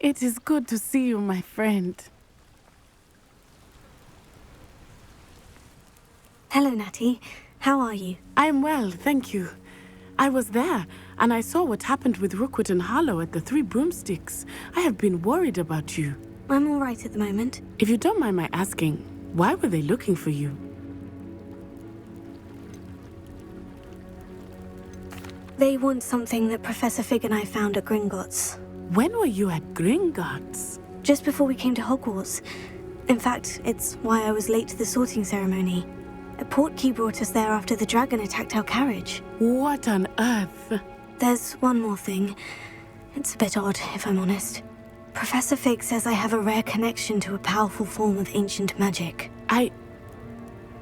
It is good to see you, my friend. Hello, Natty. How are you? I am well, thank you. I was there, and I saw what happened with Rookwood and Harlow at the Three Broomsticks. I have been worried about you. I'm all right at the moment. If you don't mind my asking, why were they looking for you? They want something that Professor Fig and I found at Gringotts. When were you at Gringotts? Just before we came to Hogwarts. In fact, it's why I was late to the sorting ceremony. A portkey brought us there after the dragon attacked our carriage. What on earth? There's one more thing. It's a bit odd, if I'm honest. Professor Fig says I have a rare connection to a powerful form of ancient magic.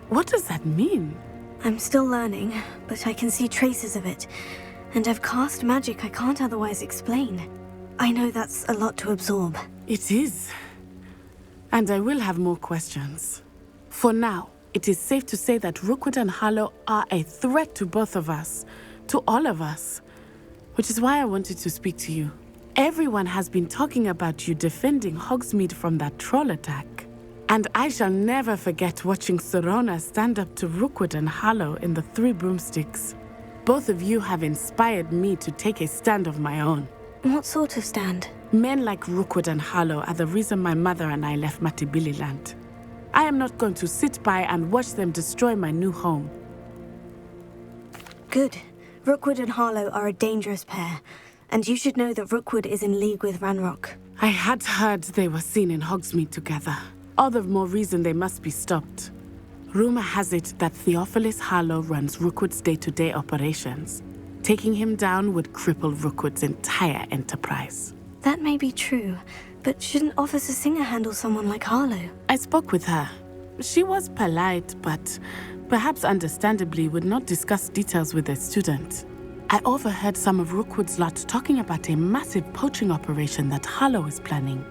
What does that mean? I'm still learning, but I can see traces of it. And I've cast magic I can't otherwise explain. I know that's a lot to absorb. It is. And I will have more questions. For now, it is safe to say that Rookwood and Harlow are a threat to both of us. To all of us. Which is why I wanted to speak to you. Everyone has been talking about you defending Hogsmeade from that troll attack. And I shall never forget watching Sorona stand up to Rookwood and Harlow in the Three Broomsticks. Both of you have inspired me to take a stand of my own. What sort of stand? Men like Rookwood and Harlow are the reason my mother and I left Matabeleland. I am not going to sit by and watch them destroy my new home. Good. Rookwood and Harlow are a dangerous pair. And you should know that Rookwood is in league with Ranrock. I had heard they were seen in Hogsmeade together. All the more reason they must be stopped. Rumor has it that Theophilus Harlow runs Rookwood's day-to-day operations. Taking him down would cripple Rookwood's entire enterprise. That may be true, but shouldn't Officer Singer handle someone like Harlow? I spoke with her. She was polite, but perhaps understandably would not discuss details with a student. I overheard some of Rookwood's lot talking about a massive poaching operation that Harlow is planning.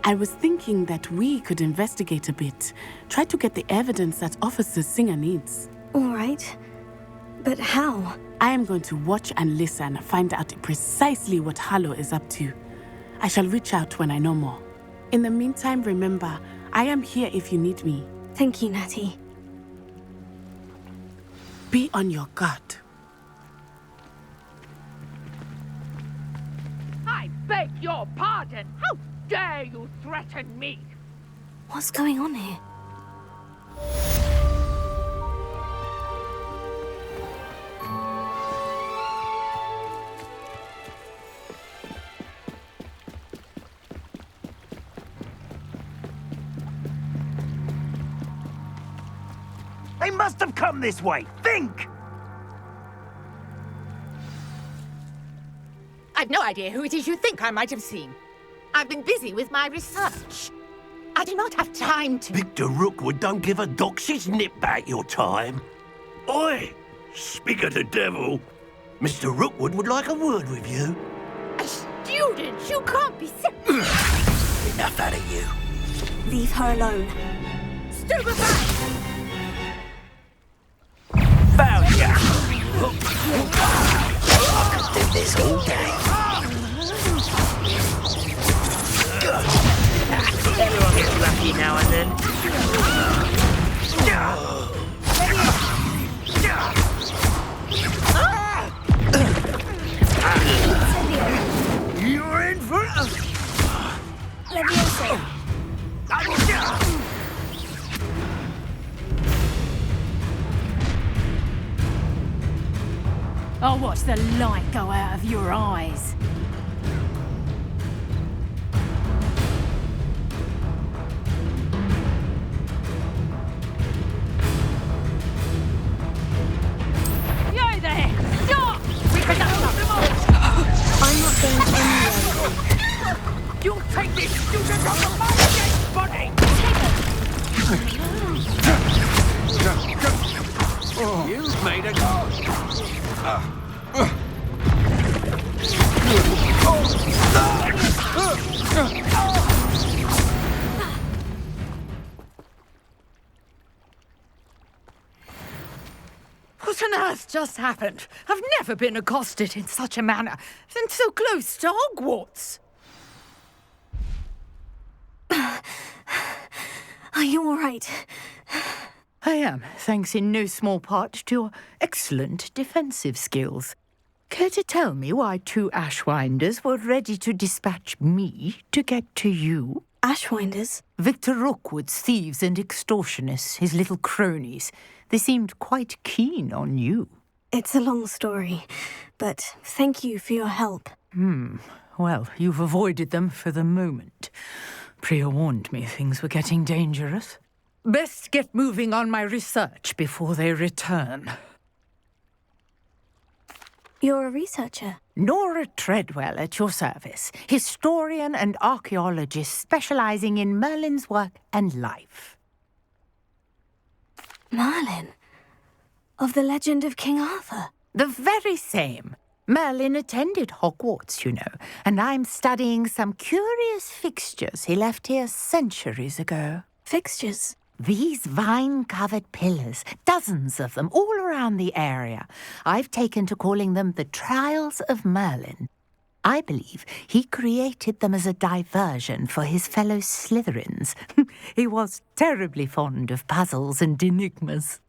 I was thinking that we could investigate a bit, try to get the evidence that Officer Singer needs. All right. But how? I am going to watch and listen, find out precisely what Harlow is up to. I shall reach out when I know more. In the meantime, remember, I am here if you need me. Thank you, Natty. Be on your guard. I beg your pardon. How dare you threaten me? What's going on here? They must have come this way. Think! I've no idea who it is you think I might have seen. I've been busy with my research. I do not have time to... Victor Rookwood don't give a doxy's nip back your time. Oi! Speak of the devil. Mr. Rookwood would like a word with you. A student? You can't be so... Enough out of you. Leave her alone. Stupefy! Found ya! I could do this all day. Everyone gets lucky now and then. You're in for I'll watch the light go out of your eyes. You there! Stop! We can stop them all! I'm not going anywhere. You'll take this student on the dead body! You've made a... What on earth just happened? I've never been accosted in such a manner, and so close to Hogwarts. Are you all right? I am, thanks in no small part to your excellent defensive skills. Care to tell me why 2 Ashwinders were ready to dispatch me to get to you? Ashwinders? Victor Rookwood's thieves and extortionists, his little cronies. They seemed quite keen on you. It's a long story, but thank you for your help. Well, you've avoided them for the moment. Priya warned me things were getting dangerous. Best get moving on my research before they return. You're a researcher? Nora Treadwell at your service, historian and archaeologist specializing in Merlin's work and life. Merlin? Of the legend of King Arthur? The very same. Merlin attended Hogwarts, you know, and I'm studying some curious fixtures he left here centuries ago. Fixtures? These vine-covered pillars, dozens of them, all around the area. I've taken to calling them the Trials of Merlin. I believe he created them as a diversion for his fellow Slytherins. He was terribly fond of puzzles and enigmas.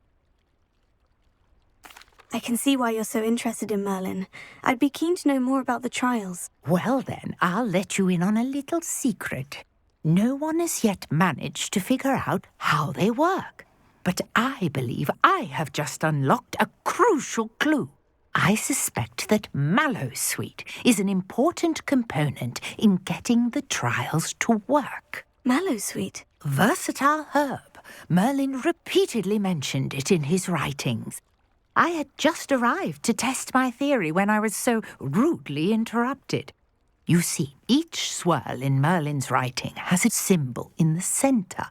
I can see why you're so interested in Merlin. I'd be keen to know more about the trials. Well then, I'll let you in on a little secret. No one has yet managed to figure out how they work. But I believe I have just unlocked a crucial clue. I suspect that Mallowsweet is an important component in getting the trials to work. Mallowsweet? Versatile herb. Merlin repeatedly mentioned it in his writings. I had just arrived to test my theory when I was so rudely interrupted. You see, each swirl in Merlin's writing has a symbol in the centre.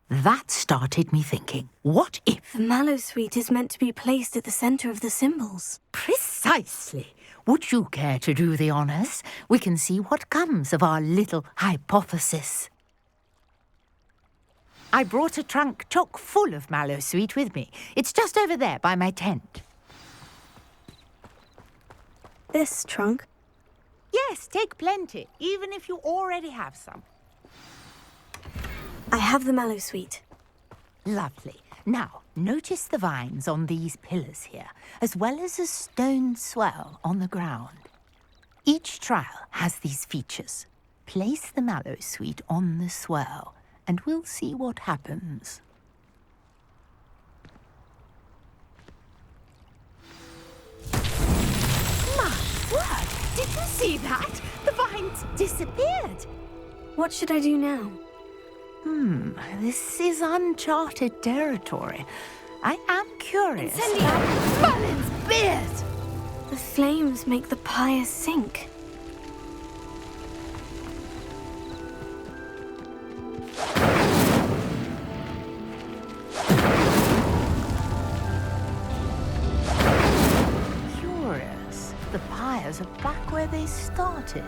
That started me thinking, what if... The Mallowsweet is meant to be placed at the centre of the symbols. Precisely. Would you care to do the honours? We can see what comes of our little hypothesis. I brought a trunk chock full of Mallowsweet with me. It's just over there by my tent. This trunk? Yes, take plenty, even if you already have some. I have the Mallowsweet. Lovely. Now, notice the vines on these pillars here, as well as a stone swell on the ground. Each trial has these features. Place the Mallowsweet on the swell, and we'll see what happens. My word! Did you see that? The vines disappeared. What should I do now? This is uncharted territory. I am curious. Incendio! Merlin's beard! The flames make the pyre sink. Curious. The pyres are back where they started.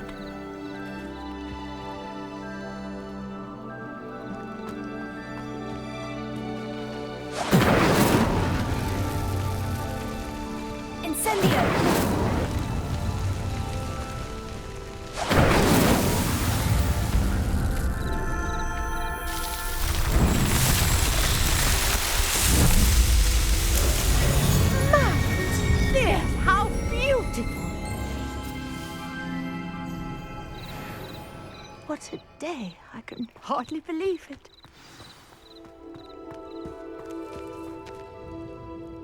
What a day. I can hardly believe it.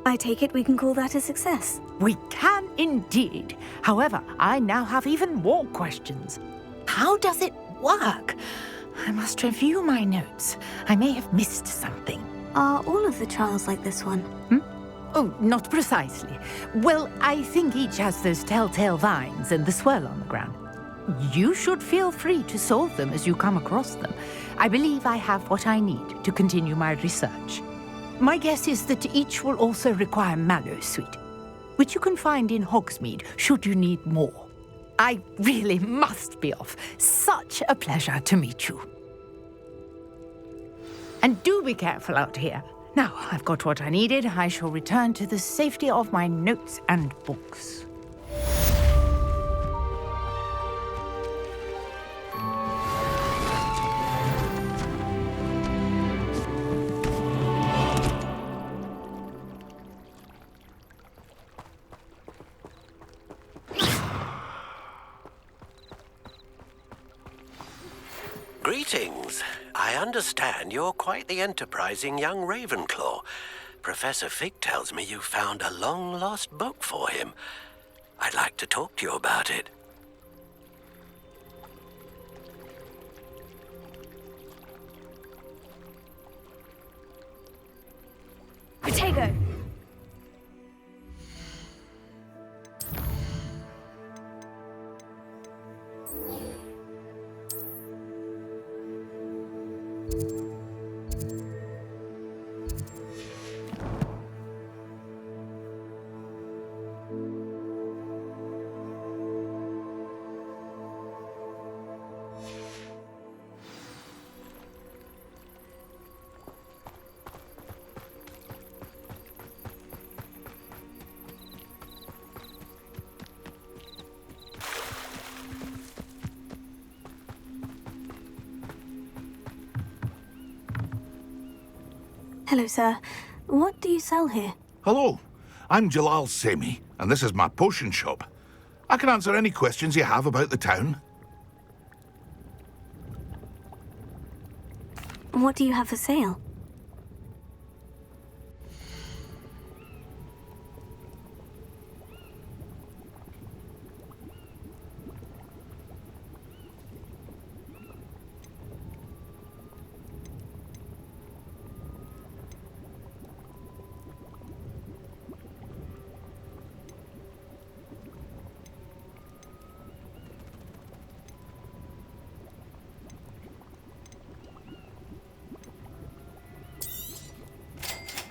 I take it we can call that a success. We can indeed. However, I now have even more questions. How does it work? I must review my notes. I may have missed something. Are all of the trials like this one? Oh, not precisely. Well, I think each has those telltale vines and the swirl on the ground. You should feel free to solve them as you come across them. I believe I have what I need to continue my research. My guess is that each will also require Mallowsweet, which you can find in Hogsmeade should you need more. I really must be off. Such a pleasure to meet you. And do be careful out here. Now, I've got what I needed. I shall return to the safety of my notes and books. Greetings. I understand you're quite the enterprising young Ravenclaw. Professor Fig tells me you found a long-lost book for him. I'd like to talk to you about it. Protego! Hello, sir. What do you sell here? Hello, I'm Jalal Semi, and this is my potion shop. I can answer any questions you have about the town. What do you have for sale?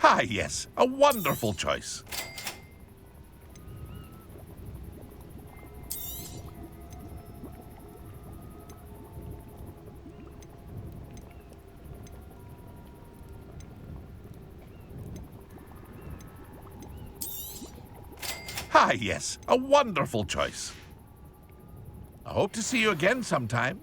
Ah, yes, a wonderful choice. Ah, yes, a wonderful choice. I hope to see you again sometime.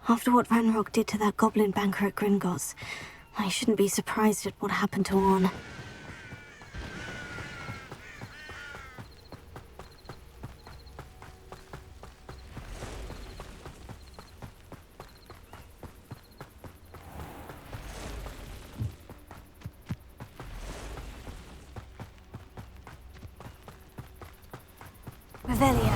After what Ranrock did to that goblin banker at Gringotts, I shouldn't be surprised at what happened to Orn. Revelio.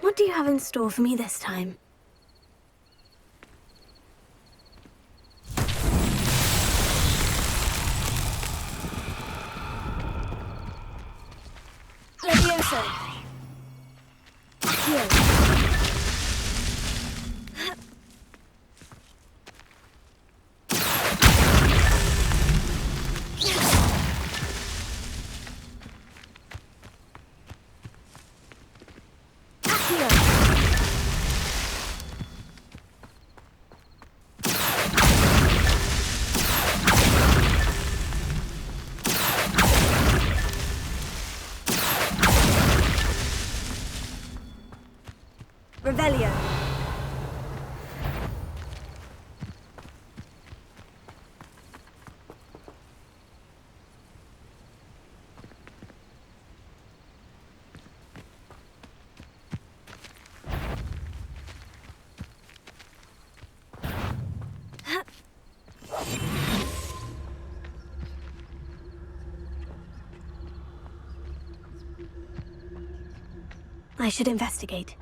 What do you have in store for me this time? Levioso. Here. I should investigate.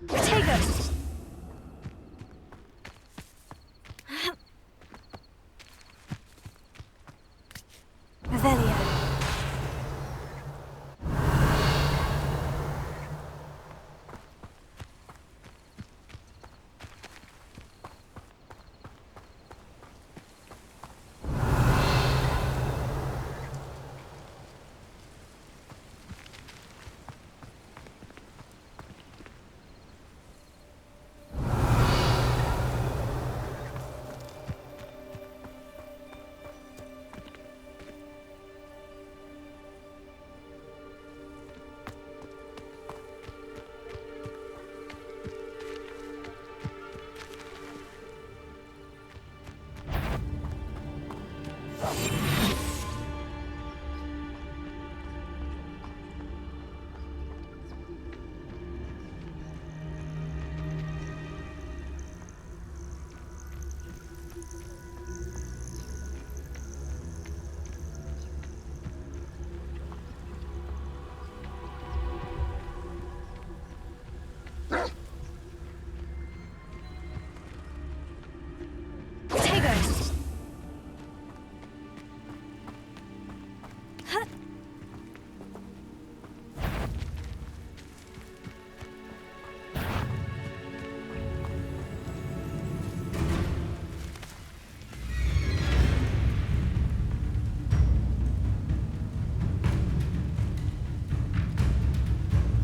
Potatoes! Revelio. Potatoes!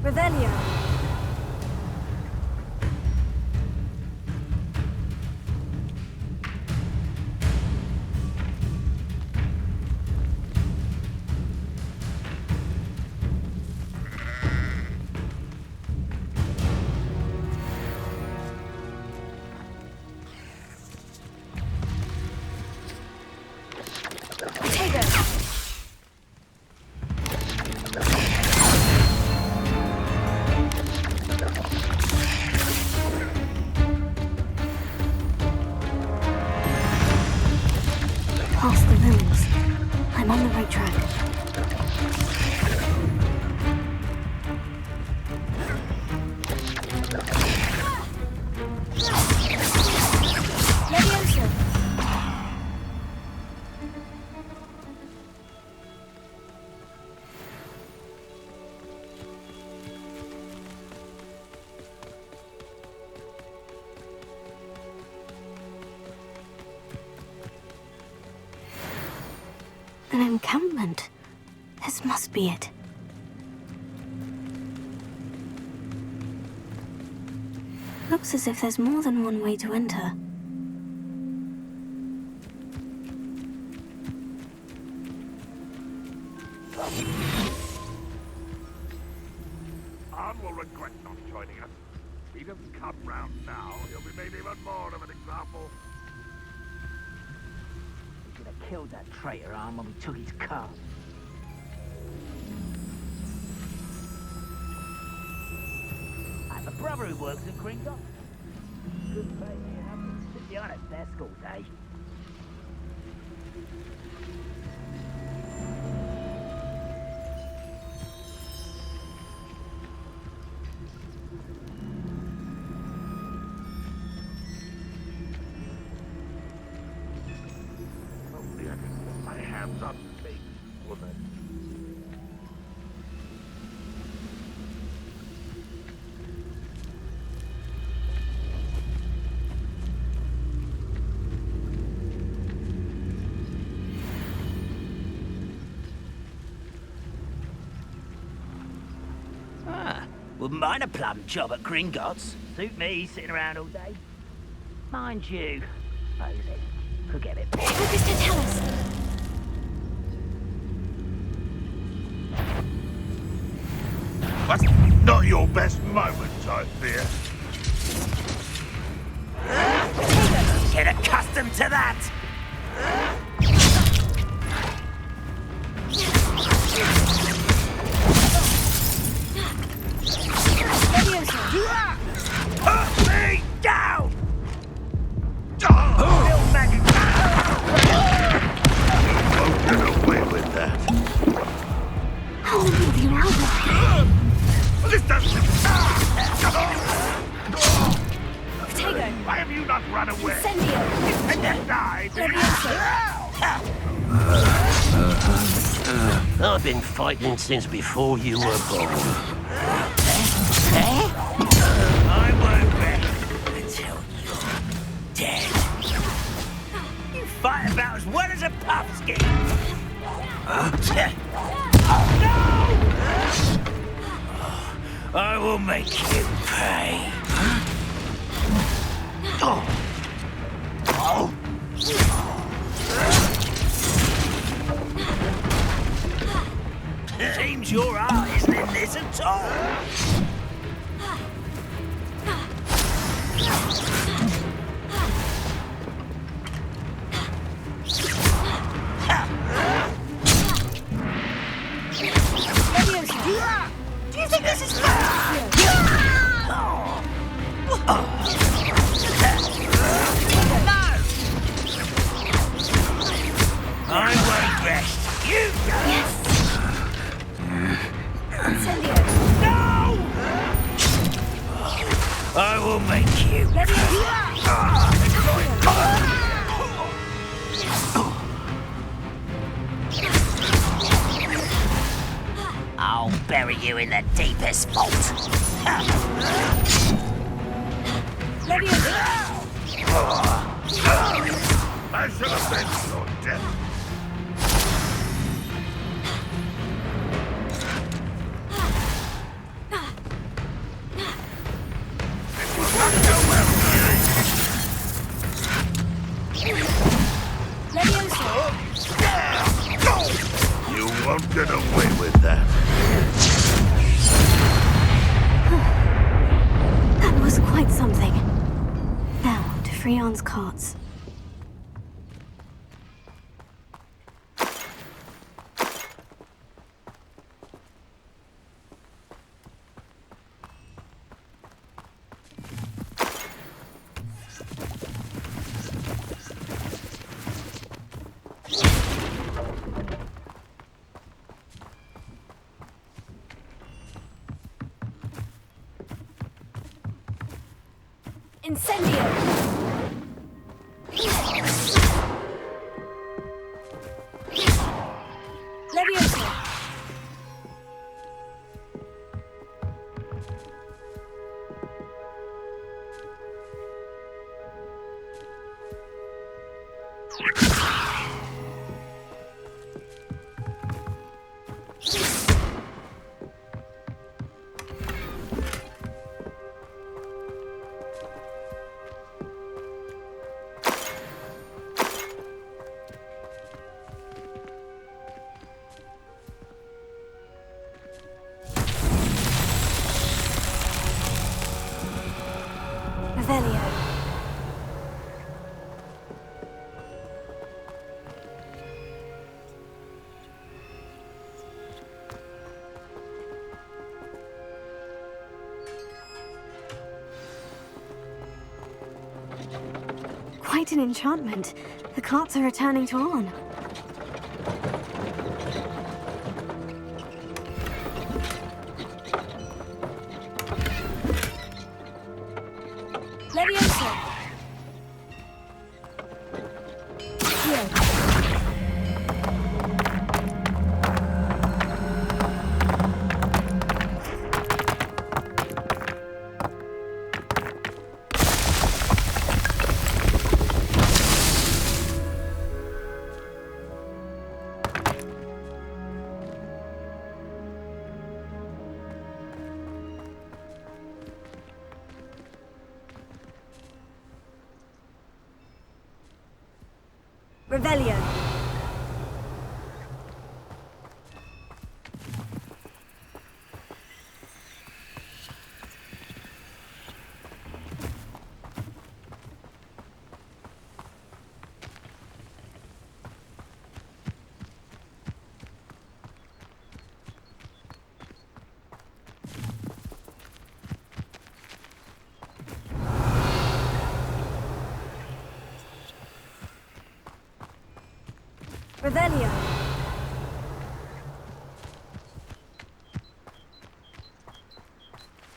Revelio. Past the ruins. I'm on the right track. Leviosa! An encampment. This must be it. Looks as if there's more than one way to enter. Arn will regret not joining us. If he doesn't come round now, he'll be made even more of an example. We could have killed that traitor Arm when we took his car. I have a brother who works at Gringotts. Good pay, you know. Sit behind a desk all day. Only I can put my hands on things, woman. Wouldn't mind a plum job at Gringotts. Suit me, sitting around all day. Mind you, suppose it could get a bit boring. Focus to tell us. That's not your best moment, I fear. Get accustomed to that! Leviosa! Put me down! way. Incendio! And you died. I've been fighting since before you were born. I won't rest until you're dead. You fight about as well as a puffskin. No! I will make you pay. Seems your heart isn't in this at all. Do you think this is fair? I won't rest. You go. Yes. Incendio! No! I will make you. I'll bury you in the deepest vault. I should have been so dead. You won't get away with that. That was quite something. Now, to Freon's carts. Incendio! Leviosa! Revelio. Quite an enchantment. The carts are returning to Arn. Leviosa! Here. Revelio. Revelio.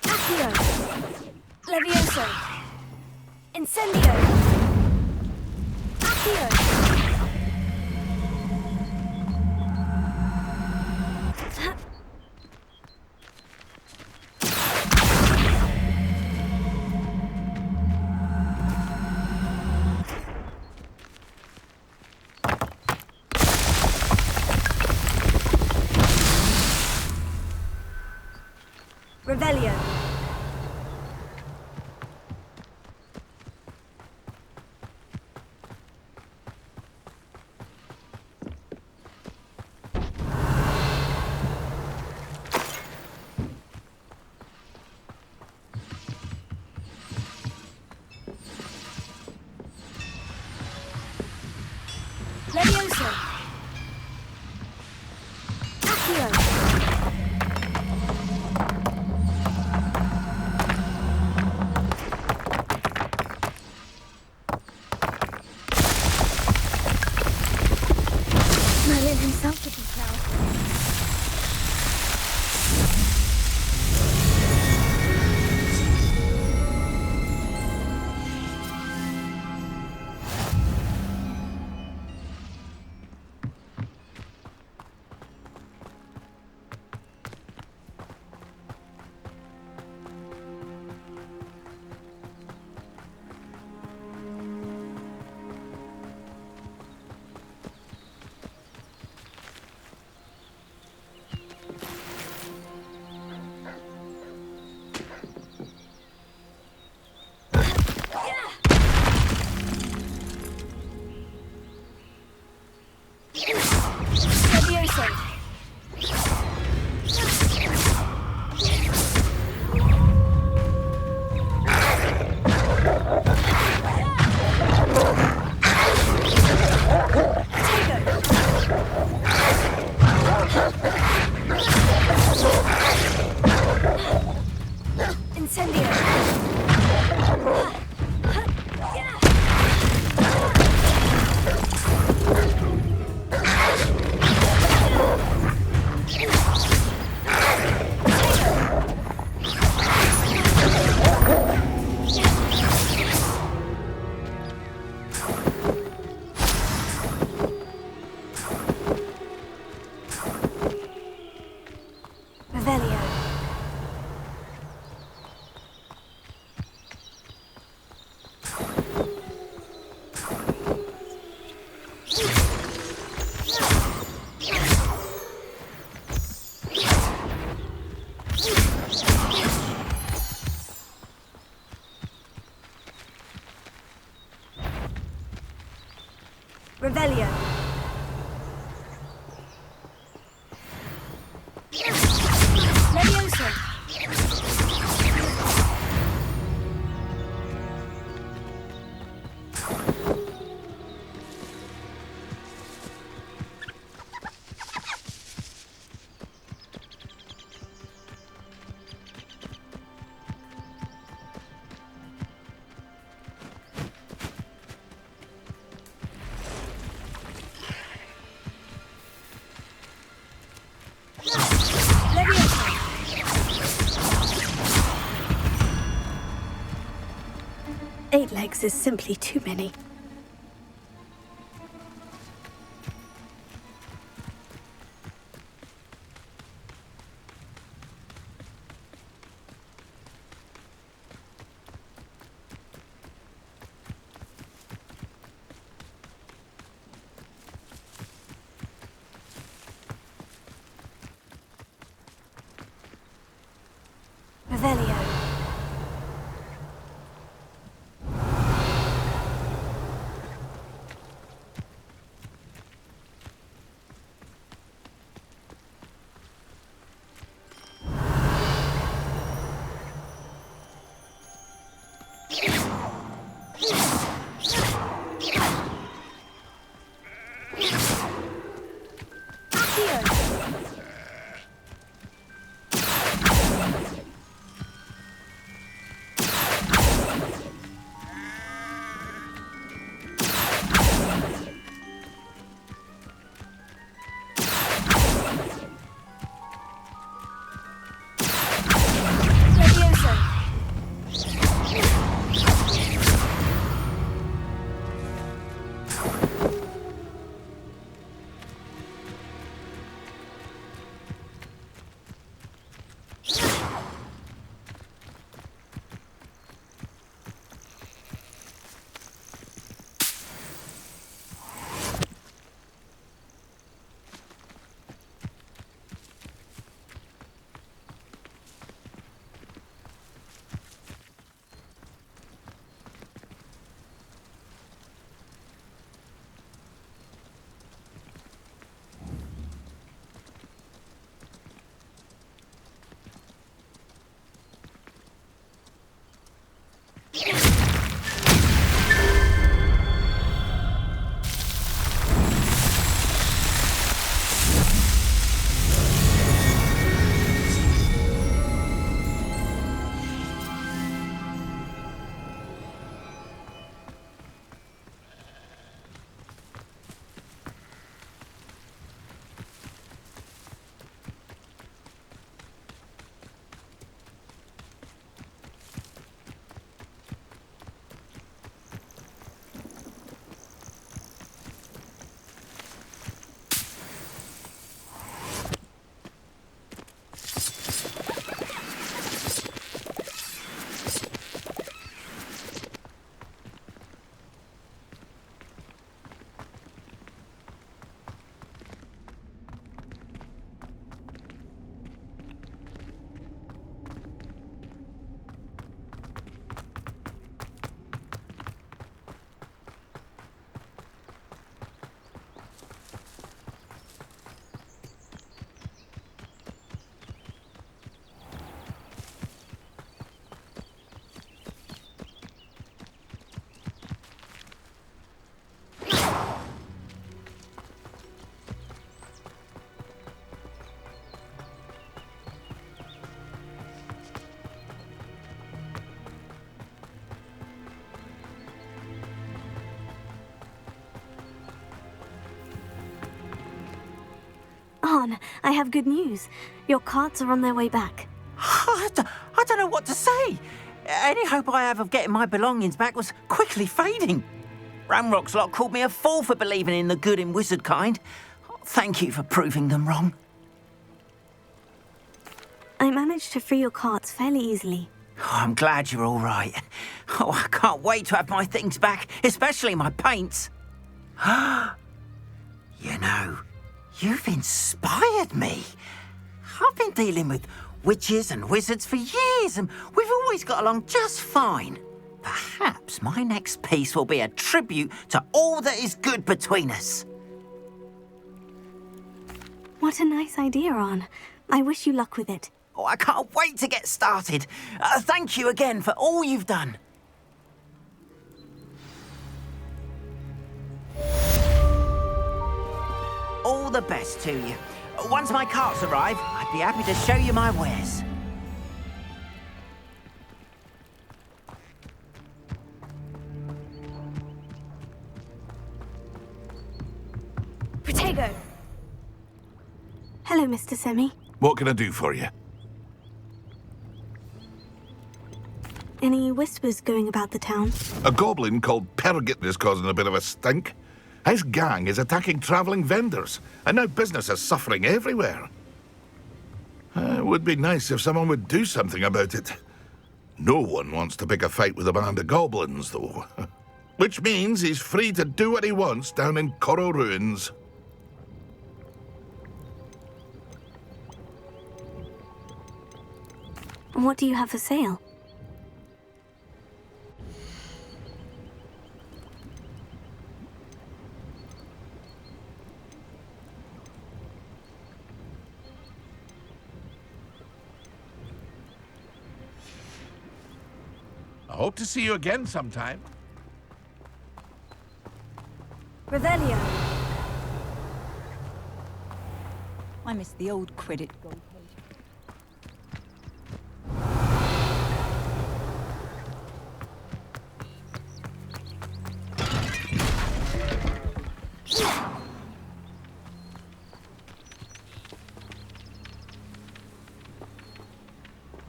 Accio. Levioso. Incendio. Revelio. Levioso. Accio. Merlin himself would be proud. Revelio. Levioso. Eight legs is simply too many. Revelio. Arn, I have good news. Your carts are on their way back. I don't know what to say. Any hope I have of getting my belongings back was quickly fading. Ramrock's lot called me a fool for believing in the good in wizard kind. Thank you for proving them wrong. I managed to free your carts fairly easily. Oh, I'm glad you're all right. Oh, I can't wait to have my things back, especially my paints. You know, you've inspired me. I've been dealing with witches and wizards for years, and we've always got along just fine. Perhaps my next piece will be a tribute to all that is good between us. What a nice idea, Arn. I wish you luck with it. Oh, I can't wait to get started. Thank you again for all you've done. All the best to you. Once my carts arrive, I'd be happy to show you my wares. Protego! Hello, Mr. Semi. What can I do for you? Any whispers going about the town? A goblin called Pergit is causing a bit of a stink. His gang is attacking travelling vendors, and now business is suffering everywhere. It would be nice if someone would do something about it. No one wants to pick a fight with a band of goblins, though. Which means he's free to do what he wants down in Coral Ruins. And what do you have for sale? I hope to see you again sometime. Revelio! I miss the old credit gold.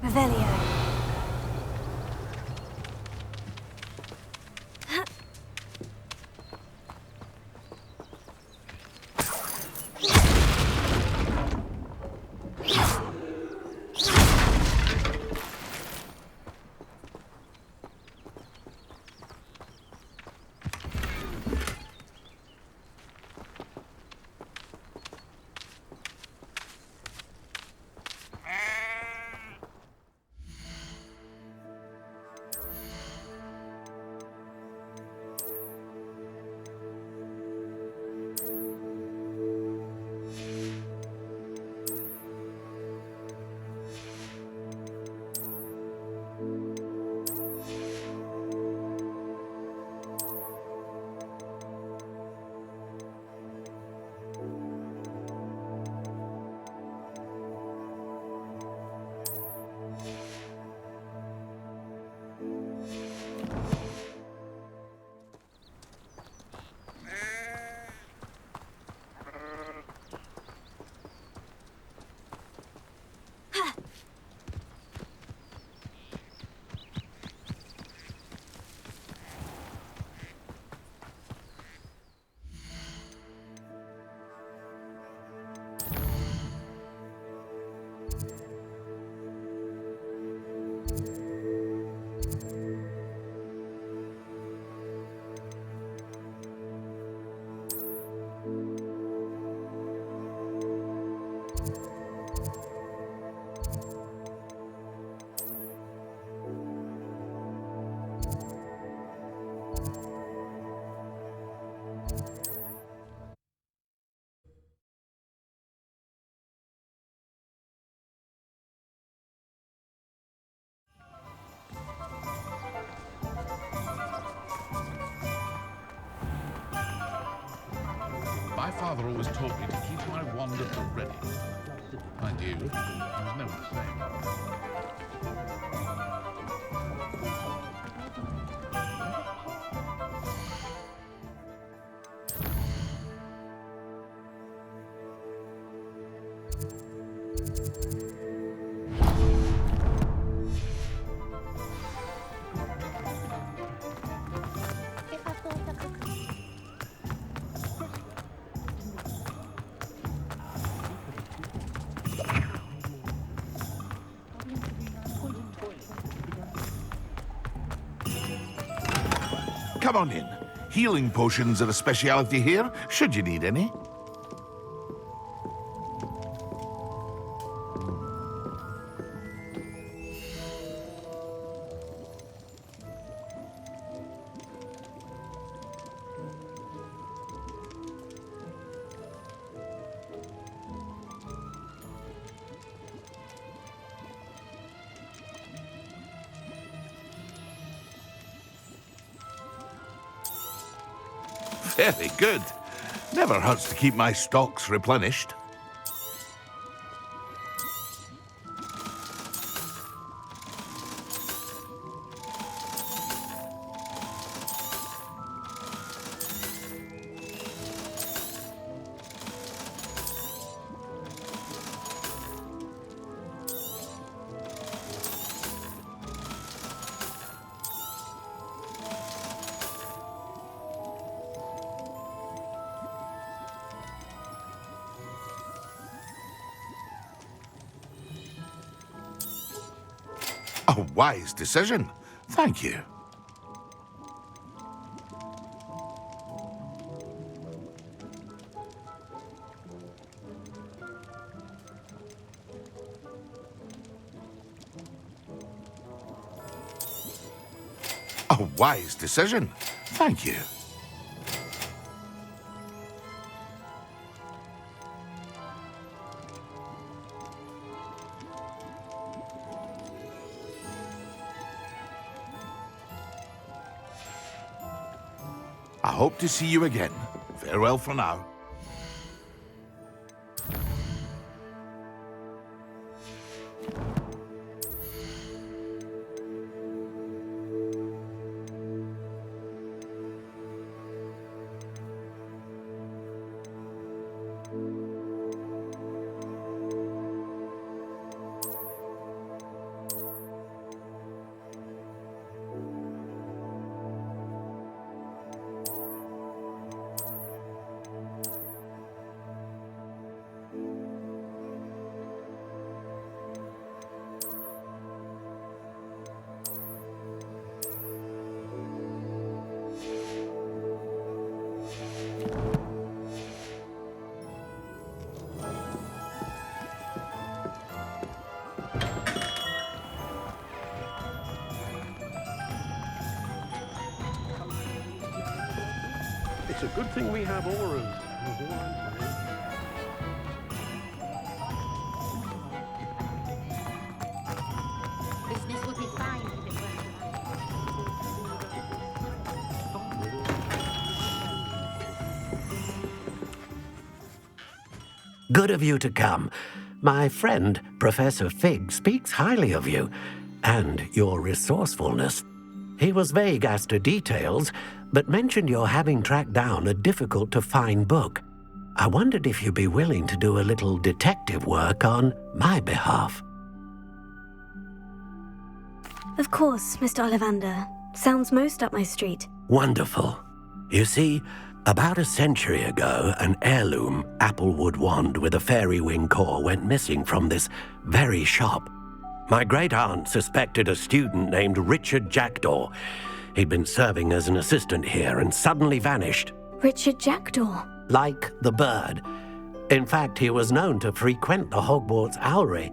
Revelio. My father always taught me to keep my wand at the ready. Mind you, there's no flame. come on in. Healing potions are a speciality here, should you need any. Very good. Never hurts to keep my stocks replenished. A wise decision. Thank you. A wise decision. Thank you. I hope to see you again. Farewell for now. It's a good thing we have auras. Is all I'm saying. Business would be fine if it Good of you to come. My friend, Professor Fig, speaks highly of you and your resourcefulness. He was vague as to details, but mentioned your having tracked down a difficult-to-find book. I wondered if you'd be willing to do a little detective work on my behalf. Of course, Mr. Ollivander. Sounds most up my street. Wonderful. You see, about a century ago, an heirloom applewood wand with a fairy wing core went missing from this very shop. My great-aunt suspected a student named Richard Jackdaw. He'd been serving as an assistant here and suddenly vanished. Richard Jackdaw? Like the bird. In fact, he was known to frequent the Hogwarts Owlery.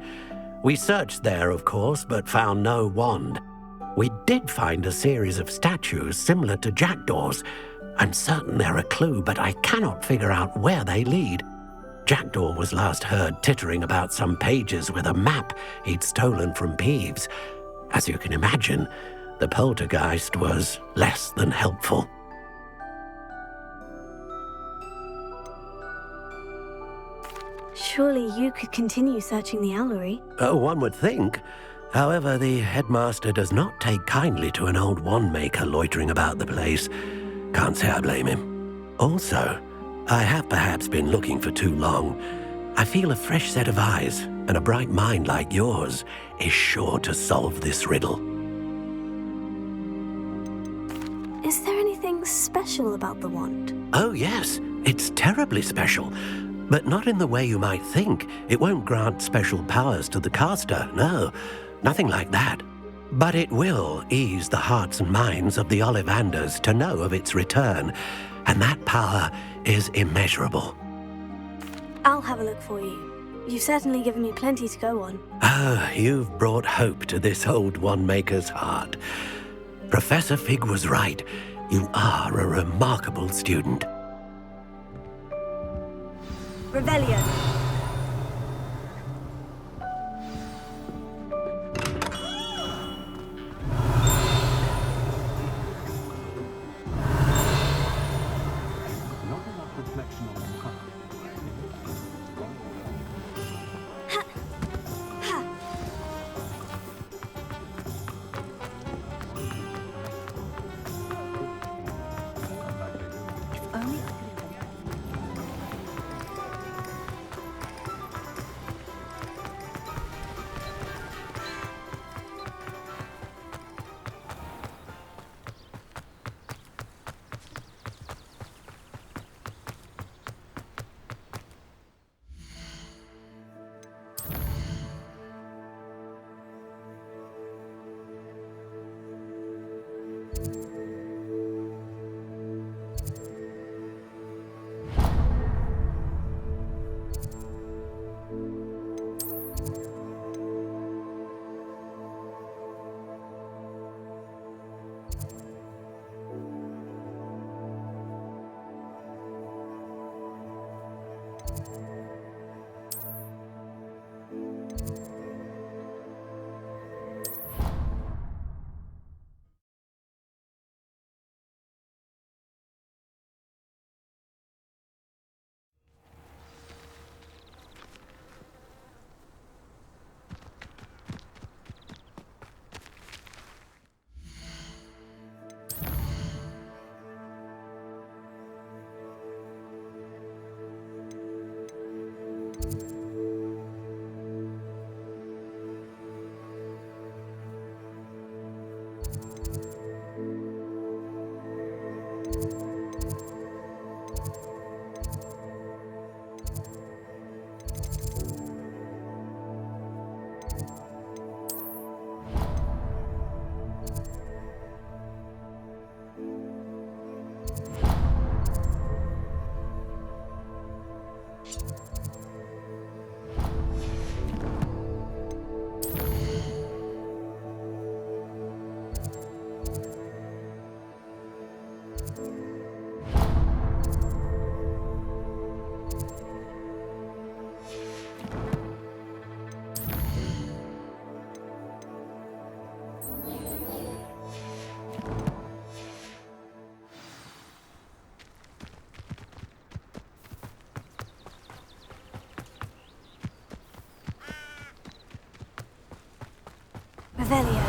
We searched there, of course, but found no wand. We did find a series of statues similar to Jackdaw's. I'm certain they're a clue, but I cannot figure out where they lead. Jackdaw was last heard tittering about some pages with a map he'd stolen from Peeves. As you can imagine, the poltergeist was less than helpful. Surely you could continue searching the Owlery. Oh, one would think. However, the headmaster does not take kindly to an old wand maker loitering about the place. Can't say I blame him. Also, I have perhaps been looking for too long. I feel a fresh set of eyes, and a bright mind like yours is sure to solve this riddle. Is there anything special about the wand? Oh, yes. It's terribly special. But not in the way you might think. It won't grant special powers to the caster, no. Nothing like that. But it will ease the hearts and minds of the Ollivanders to know of its return, and that power is immeasurable. I'll have a look for you. You've certainly given me plenty to go on. Ah, you've brought hope to this old one-maker's heart. Professor Fig was right. You are a remarkable student. Revelio. Not enough reflection on the path. Revelio.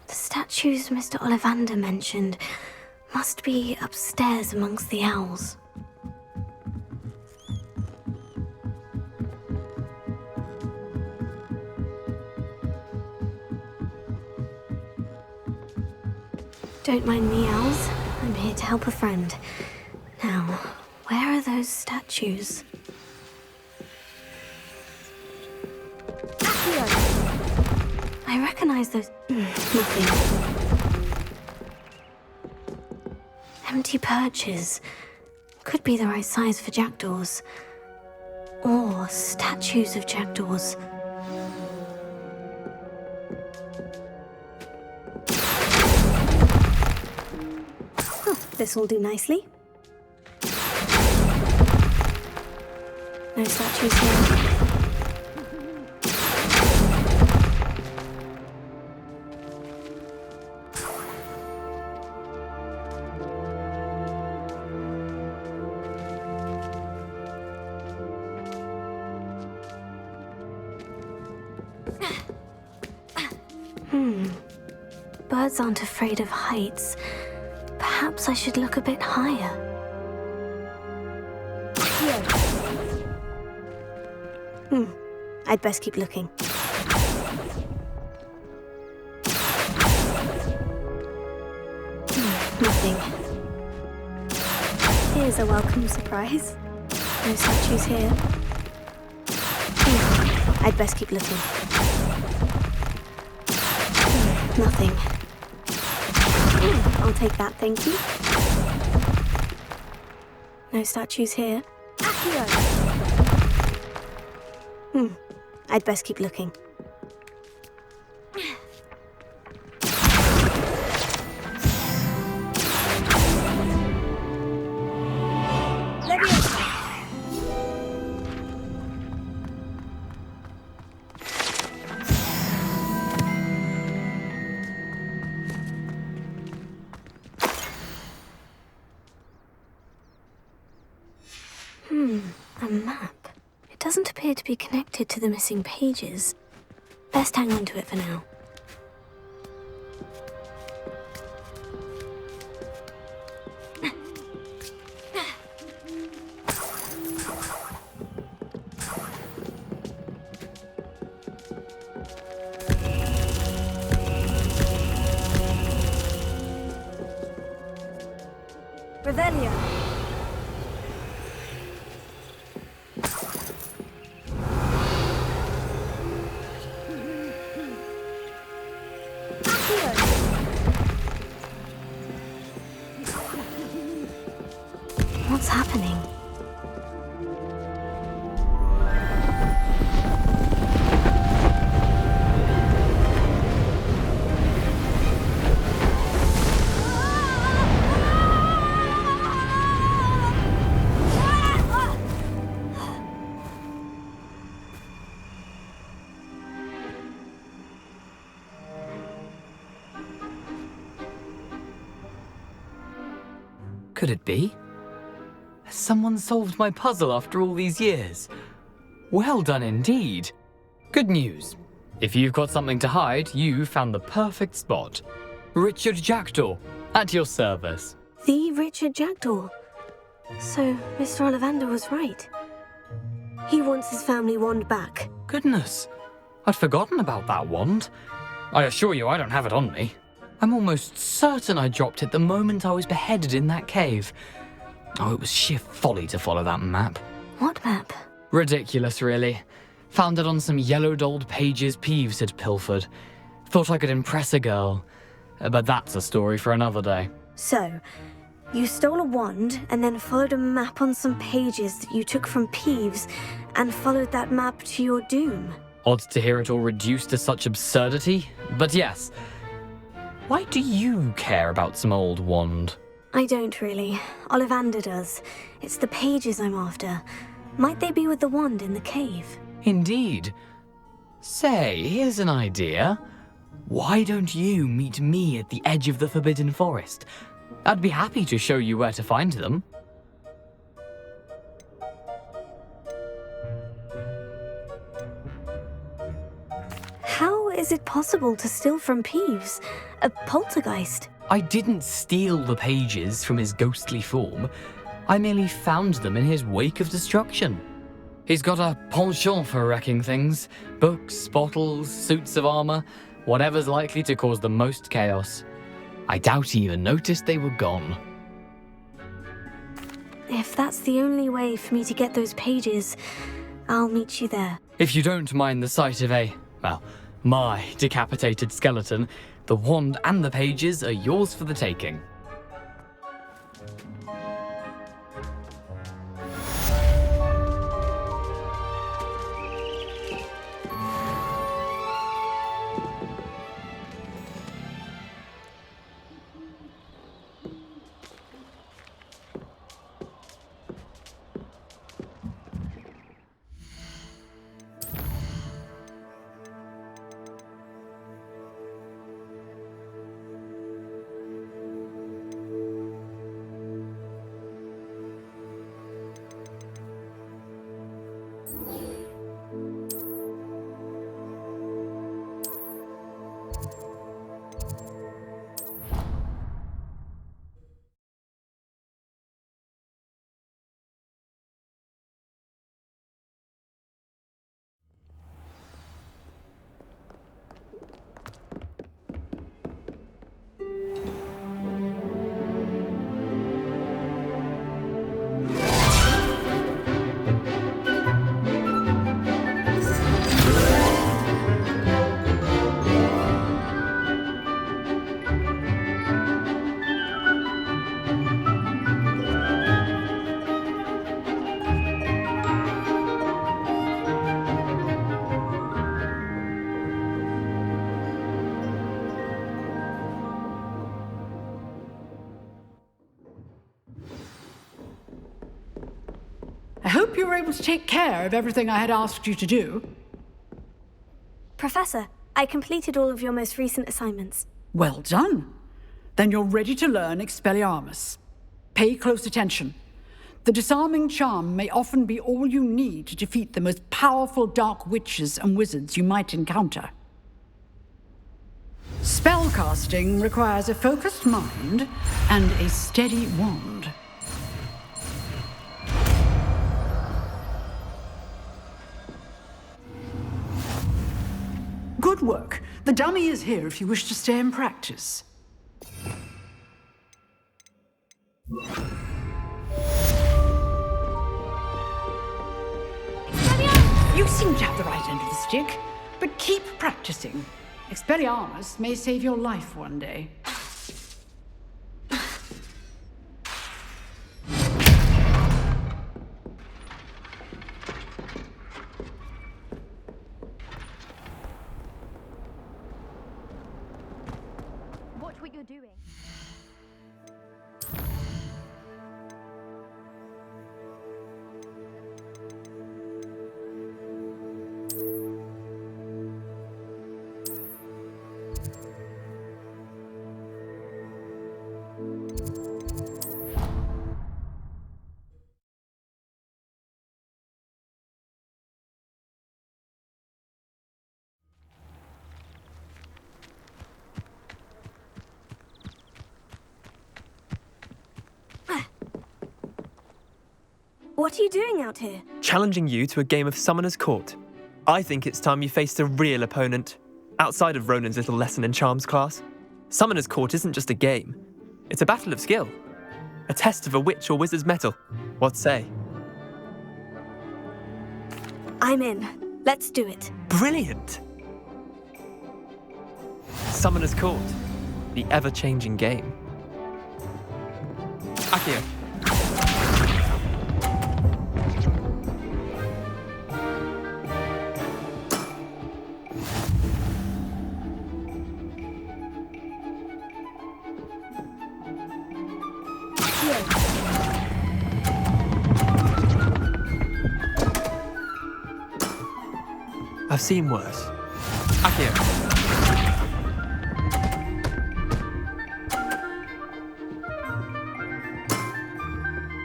Statues Mr. Ollivander mentioned must be upstairs amongst the owls. Don't mind me, owls. I'm here to help a friend. Now, where are those statues? I recognize those... nothing. Empty perches. Could be the right size for jackdaws. Or statues of jackdaws. Oh, this'll do nicely. No statues here. Birds aren't afraid of heights. Perhaps I should look a bit higher. I'd best keep looking. Nothing. Here's a welcome surprise. No statues here. I'd best keep looking. Nothing. I'll take that, thank you. No statues here. I'd best keep looking. A map. It doesn't appear to be connected to the missing pages. Best hang on to it for now. Revelio. What's happening? Could it be? Has someone solved my puzzle after all these years? Well done indeed. Good news. If you've got something to hide, you found the perfect spot. Richard Jackdaw, at your service. The Richard Jackdaw. So, Mr. Ollivander was right. He wants his family wand back. Goodness, I'd forgotten about that wand. I assure you I don't have it on me. I'm almost certain I dropped it the moment I was beheaded in that cave. Oh, it was sheer folly to follow that map. What map? Ridiculous, really. Found it on some yellowed old pages Peeves had pilfered. Thought I could impress a girl. But that's a story for another day. So, you stole a wand and then followed a map on some pages that you took from Peeves and followed that map to your doom. Odd to hear it all reduced to such absurdity, but yes. Why do you care about some old wand? I don't really. Ollivander does. It's the pages I'm after. Might they be with the wand in the cave? Indeed. Say, here's an idea. Why don't you meet me at the edge of the Forbidden Forest? I'd be happy to show you where to find them. How is it possible to steal from Peeves? A poltergeist? I didn't steal the pages from his ghostly form. I merely found them in his wake of destruction. He's got a penchant for wrecking things. Books, bottles, suits of armor, whatever's likely to cause the most chaos. I doubt he even noticed they were gone. If that's the only way for me to get those pages, I'll meet you there. If you don't mind the sight of my decapitated skeleton, the wand and the pages are yours for the taking. hope you were able to take care of everything I had asked you to do. Professor, I completed all of your most recent assignments. Well done. Then you're ready to learn Expelliarmus. Pay close attention. The disarming charm may often be all you need to defeat the most powerful dark witches and wizards you might encounter. Spellcasting requires a focused mind and a steady wand. Good work. The dummy is here if you wish to stay and practice. You seem to have the right end of the stick, but keep practicing. Expelliarmus may save your life one day. Watch what you're doing. What are you doing out here? Challenging you to a game of Summoner's Court. I think it's time you faced a real opponent, outside of Ronan's little lesson in charms class. Summoner's Court isn't just a game. It's a battle of skill. A test of a witch or wizard's mettle. What say? I'm in. Let's do it. Brilliant! Summoner's Court. The ever-changing game. Accio. I've seen worse. Accio.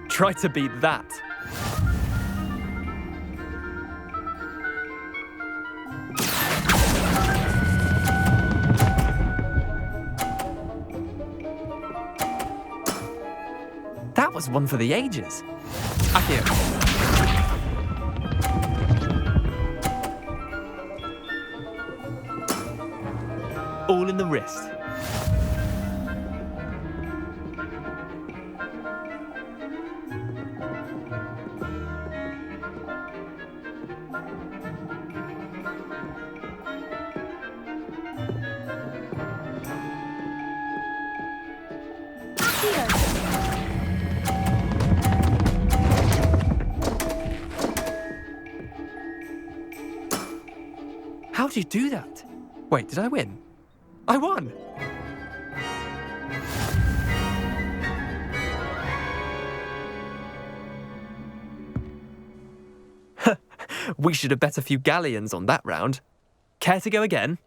Try to beat that. That was one for the ages. Accio. All in the wrist. How'd you do that? Wait, did I win? I won! We should have bet a few galleons on that round. Care to go again?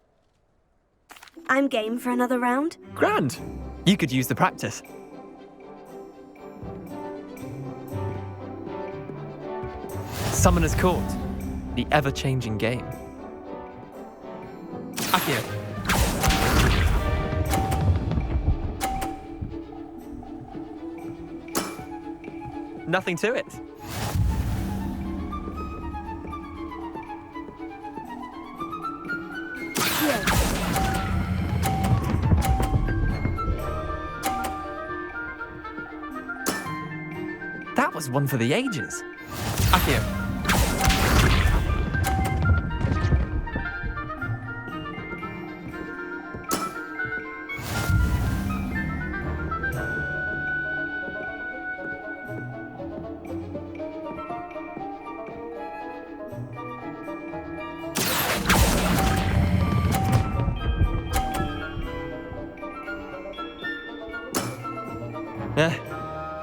I'm game for another round. Grand! You could use the practice. Summoner's Court. The ever-changing game. Accio. Nothing to it. That was one for the ages. Accio.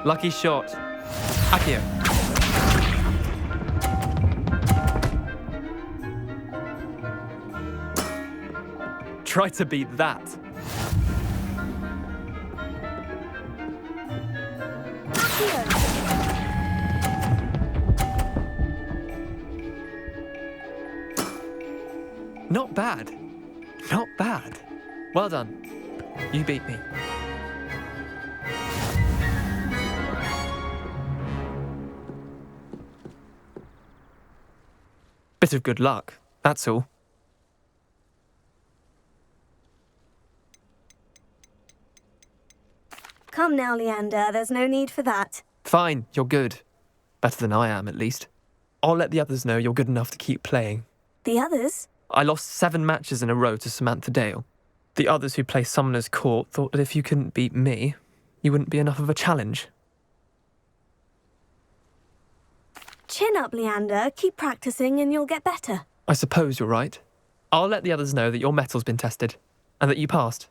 Lucky shot. Accio. Try to beat that. Not bad. Not bad. Well done. You beat me. Bit of good luck, that's all. Come now, Leander, there's no need for that. Fine, you're good. Better than I am, at least. I'll let the others know you're good enough to keep playing. The others? I lost 7 matches in a row to Samantha Dale. The others who play Summoner's Court thought that if you couldn't beat me, you wouldn't be enough of a challenge. Chin up, Leander. Keep practicing and you'll get better. I suppose you're right. I'll let the others know that your metal's been tested, and that you passed.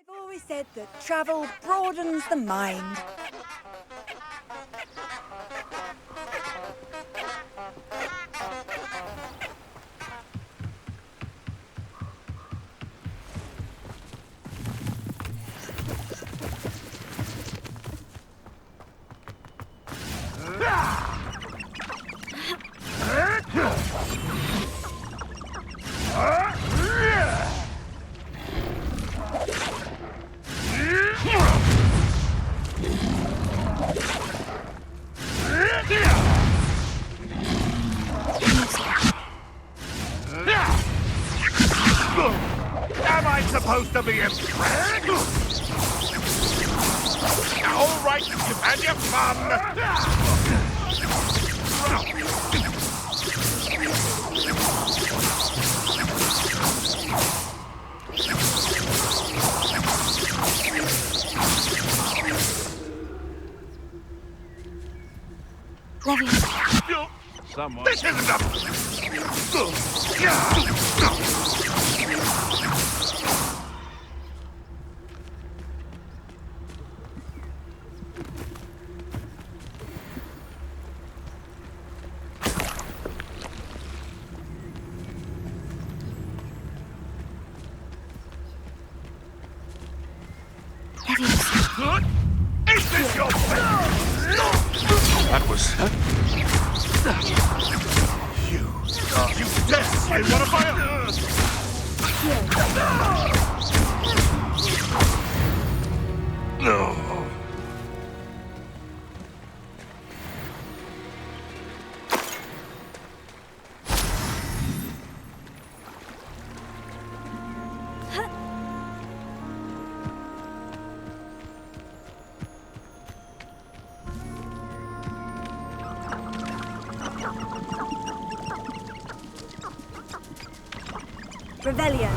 I've always said that travel broadens the mind. Am I supposed to be impressed? All right, you've had your fun. This isn't a... Is this your That was... You dare slay one of my own! No. Revelio.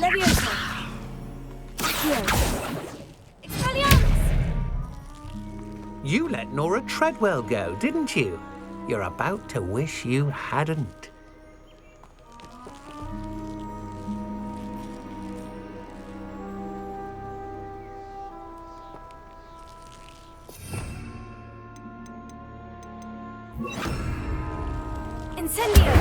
Leviosa! Accio! Expelliarmus! You let Nora Treadwell go, didn't you? You're about to wish you hadn't. Incendio!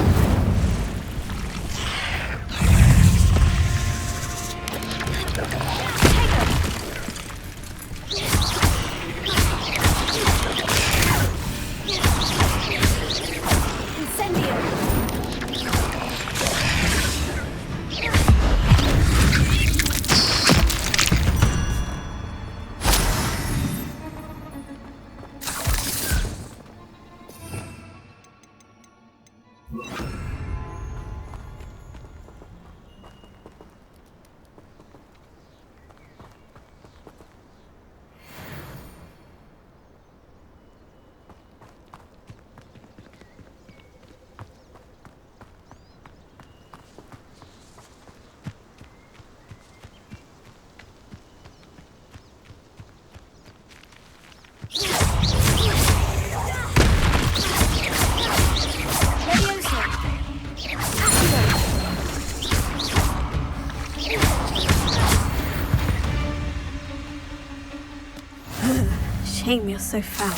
Shame you're so foul.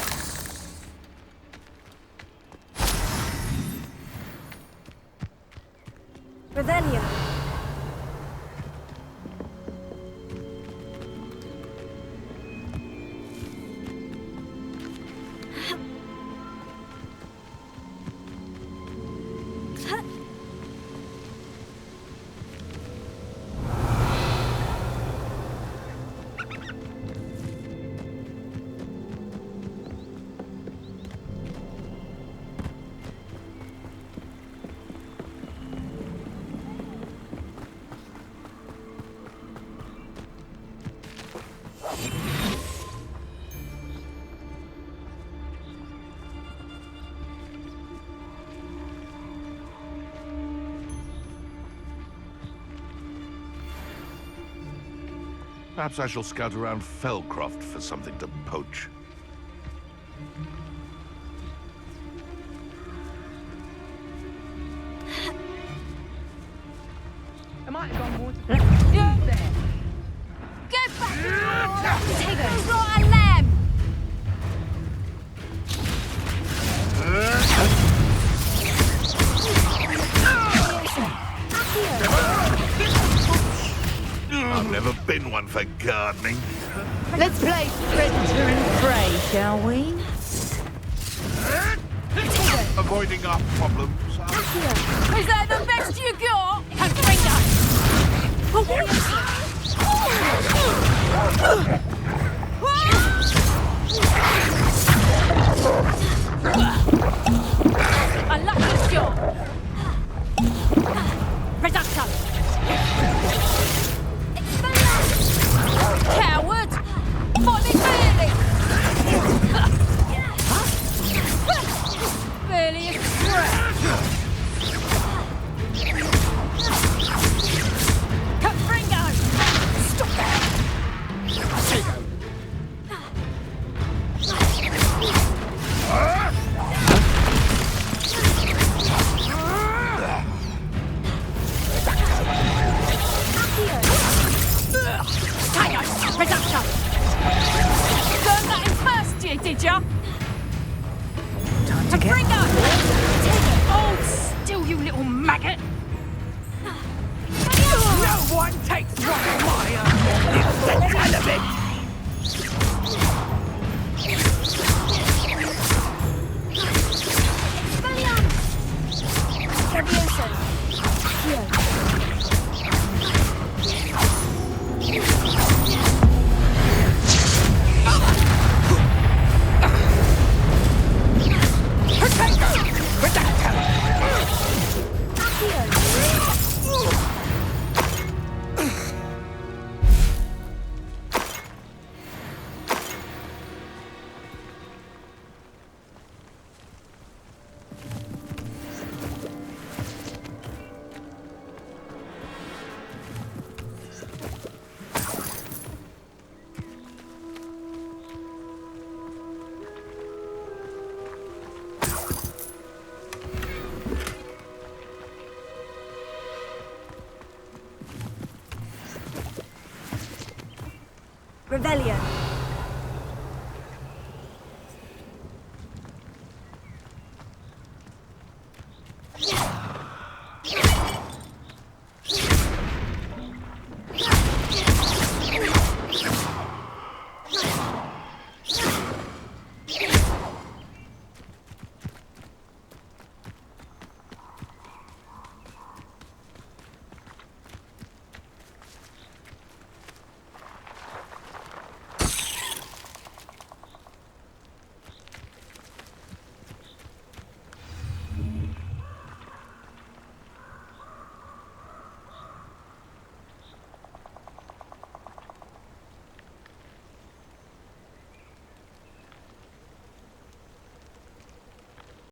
Revelio. Perhaps I shall scout around Felcroft for something to poach. I might have gone more to... Yeah, there! Get back! Potatoes! Rotten lamb! I've never been one for gardening. Let's play predator and prey, shall we? Avoiding our problems. Is that the best you got? A lucky shot! Reduction! Coward! Fight me fairly! Barely a scratch! Capringo! Stop that! Reduction! Learn that in first year, did ya? Time to get... Capringo! Hold still, you little maggot! No one takes one of my own! It's the television! Revelio.